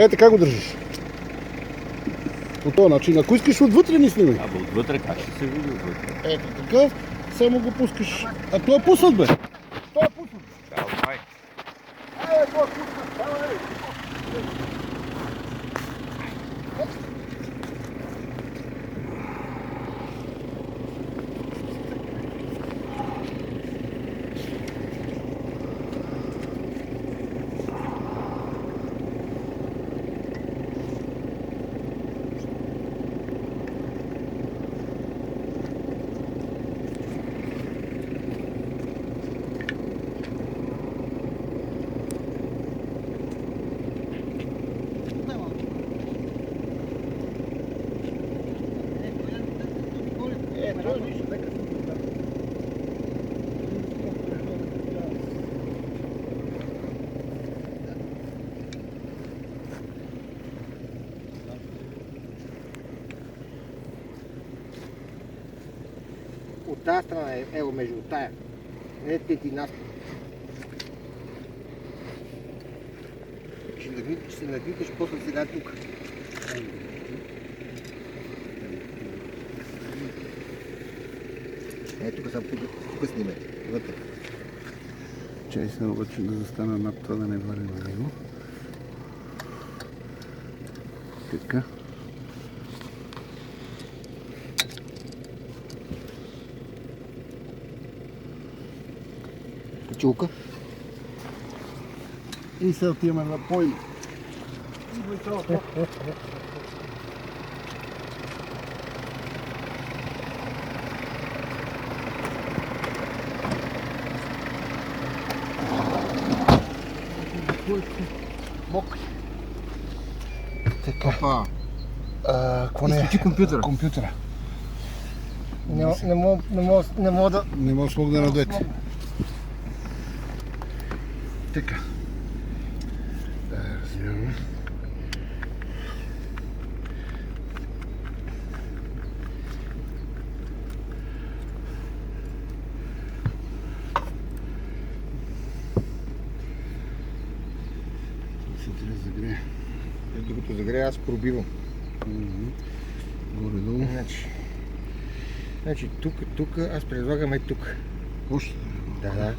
Е, така го държиш. По този начин. Ако искаш отвътре, не снимай. Абе отвътре как ще се види отвътре? Ето така, само го пускаш. А той е пуснат, бе. Той е пуснат. Чао, май. Той е пуснат. Давай. От тази страна е, ево между тая. Не ти нас. Ще се нагниташ после сега тук. Тук само тук снимайте. Вътре. Чай се обаче да застана над това, да не валя на него. Така. Чулка. И сега отиваме на пойма. Мокри. Така. Какво не е? Изключи компютъра. Компютъра. Не мога да... Не мога да смогна на двете. Така. Да, развиваме. Се трябва да загрее. Докато загрея, аз пробивам. Горе-долу. Значи тук, аз предлагам тук. Още? Да.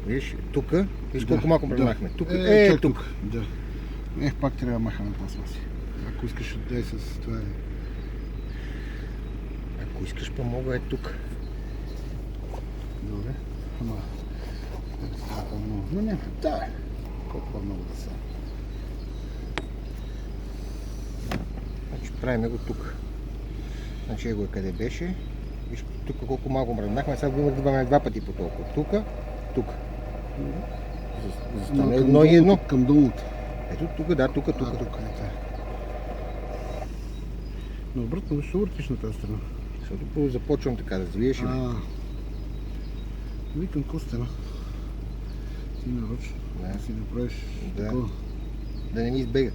Виж, тук, виж колко малко премахме. Тук чак тук. Да. Пак трябва да махаме пластмаси. Ако искаш отдай с това. Ако искаш помога тук. Добре. Ама... Но не, да. Колко много да са. Значи правим го тук. Значи его къде беше. Виж тук колко малко мръднахме, сега го добавяме два пъти по толкова. Тук. Застане едно и едно. Към долното. Ето тук, да, тук. Тук е това. Но обратно ще въртиш на тази страна. Защото започвам така да завиеш. Викам костена. Си нарочно. Да си направиш такова. Да не ми избегат.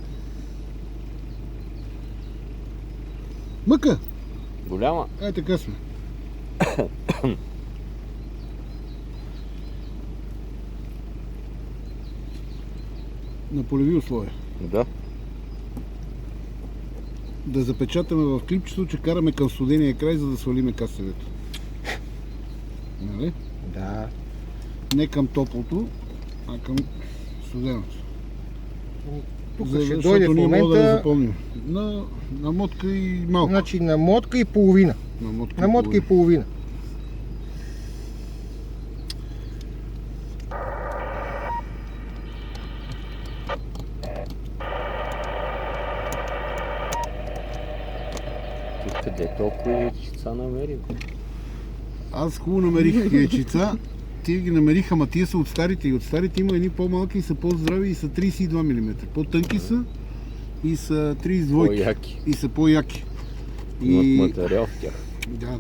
Мъка! Голяма. Ай така сме. На полеви условия. Да. Да запечатаме в клипчето, че караме към студения край, за да свалиме касевето. Нали? Да. Не към топлото, а към студеното. Тук ще дойде в момента... Да запомним. На мотка и малко. Значи на мотка и половина. На мотка и половина. Къде толкова яйчица намерим? Аз хубаво намерих яйчица. Тия ги намерих, ама тия са от старите. И от старите има едни по-малки и са по-здрави и са 32 мм. По-тънки са и са 32. По-яки. И са по-яки. Имат материал в тях. Да.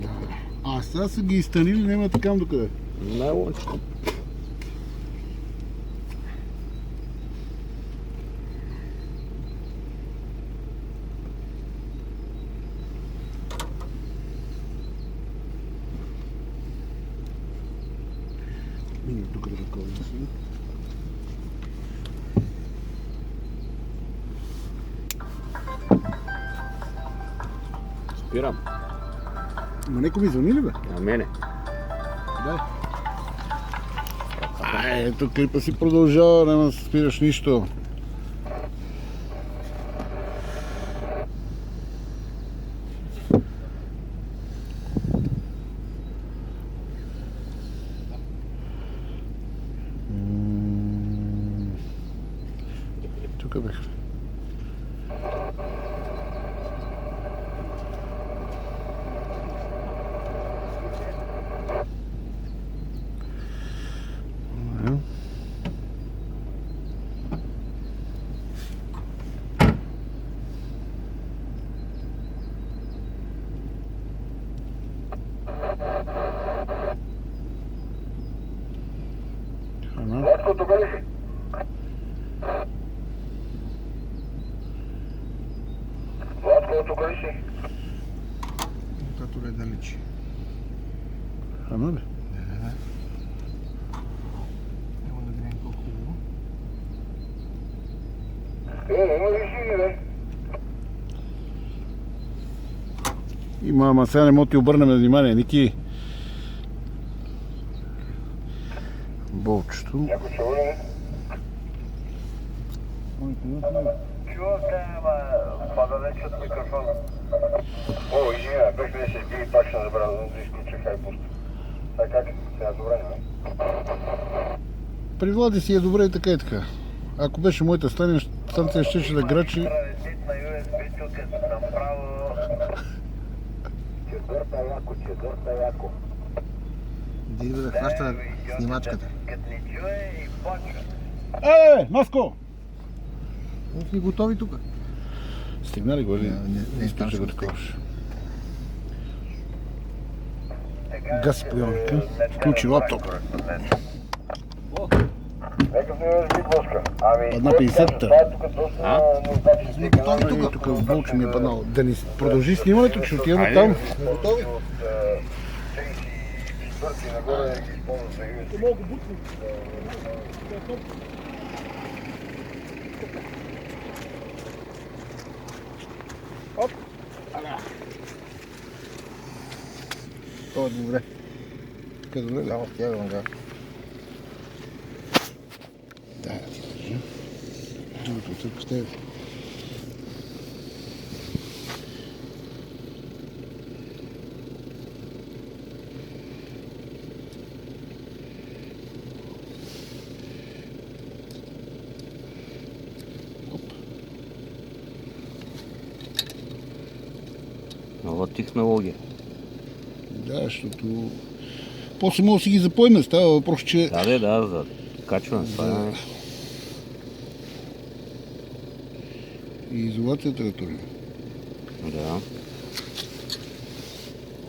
А сега са ги изтънили, няма такам докъде. Най-лъчно. Минем тук да ръководим си. Спирам. Ма некой ми звъни ли бе? На мене. Да. Ето клипа си продължава, няма да спираш нищо. Тук бях. Владко, тук ли си? Владко, тук ли си? Татуре далече. Ано ли? Няма да видим колко хубаво. Има ли си, бе? Има, ама сега не мога ти обърнем внимание, Ники. Болчето. Някой чува ли ме? Чувам те, ама пада вече от микрофона. О, извиня, бях да се изби и пак ще забравя да изключа хайпуст. А как? Сега добре, не? При Влади си е добре и така и така. Ако беше моята станция, ще да грачи. Транзит на USB тук е направо. Четвърта яко. Иди да хваща снимачката. Като ни чуе и почва. Наско! И готови тук. Стигна ли го ли? Не, Искаш да ще го го таковаш. Гаси приемника. Включи лаптоп. Нека се USB плошка. Ами, Една 50-та. това е тук доста неудачно. Готови тук в Болчо ми е паднал. Да ни продължи снимането, че отиваме там. Готови? От 34 нагоре ги използват за USB. Това е добре. Така добре ли? Само стягам ga. Да, ти държа. Другото се постави. Нова технология. Да, защото... После мога да си ги запойме, става въпрос, че... Да, за качване. Това е. И изолацията е турена. Да.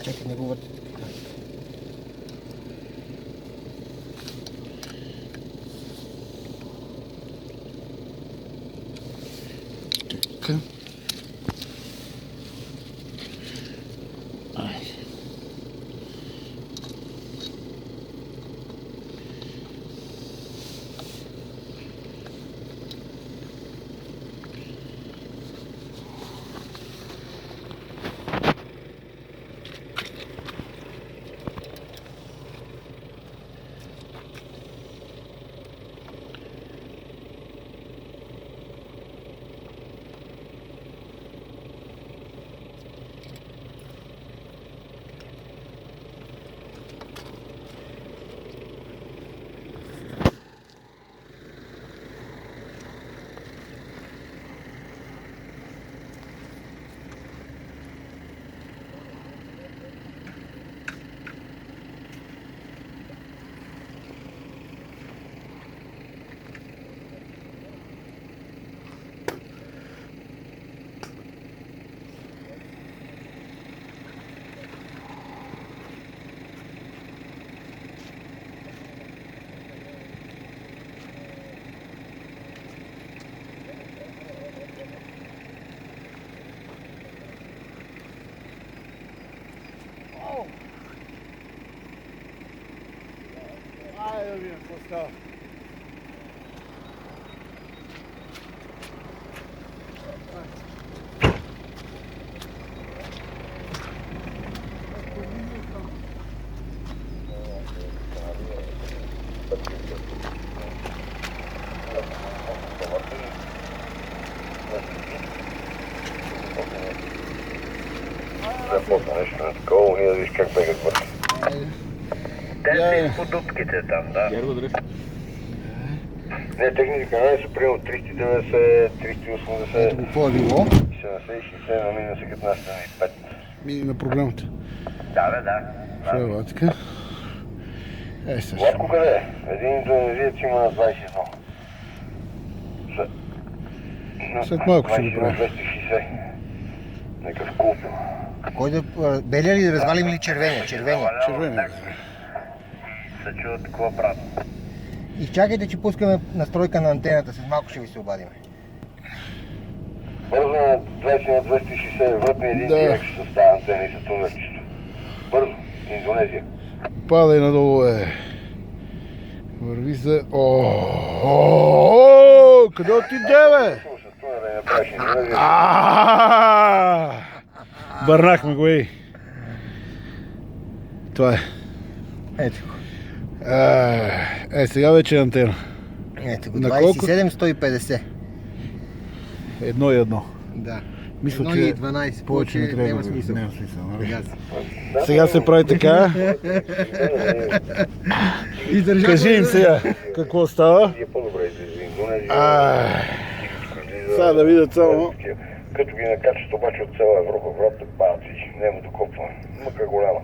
Чакай неговата. Така. Айде да видим какво става. Започна нещо на такова, ние да виж как бегат бързи. Те са изпод дупките там, да. Герго, дръж. Не, техните канали са примерно 390, 380, Ето го, какво е било? 70 и 60, на минуса като нас на 5. Мини на програмата. Да, бе, да. Това е Владка. Сега ще... Владко къде е? Един индонезиец има на 21. След малко ще го правя. 260. Некъв кулпил. Кой да... Белия ли да развалим или червения? Червения. Червения. Се чува такова правило. Изчакайте, че пускаме настройка на антената, след малко ще ви се обадим. Бързо на 20 на 260 въртни един Да. директ с тази антена и с тунелчето. Бързо, Индонезия. Падай надолу, Върви се... Къде отиде, бе? С тунела и направиш Индонезия. Бърнахме го, Това е. Ето го. Сега вече е антена. Ето го, На колко? 27-150. 1:1. Да. Мисля, 1 че и 12, повече не трябва няма да смисъл. Няма смисъл, нали? Ясно. Сега се прави така. Издържа Кажи им сега какво става. И е по-добре излиза Индонезия. Всичко излиза. Сега да видят само. Като ги накачат обаче от цяла Европа, врата падат всички. Няма докопване. Мъка голяма.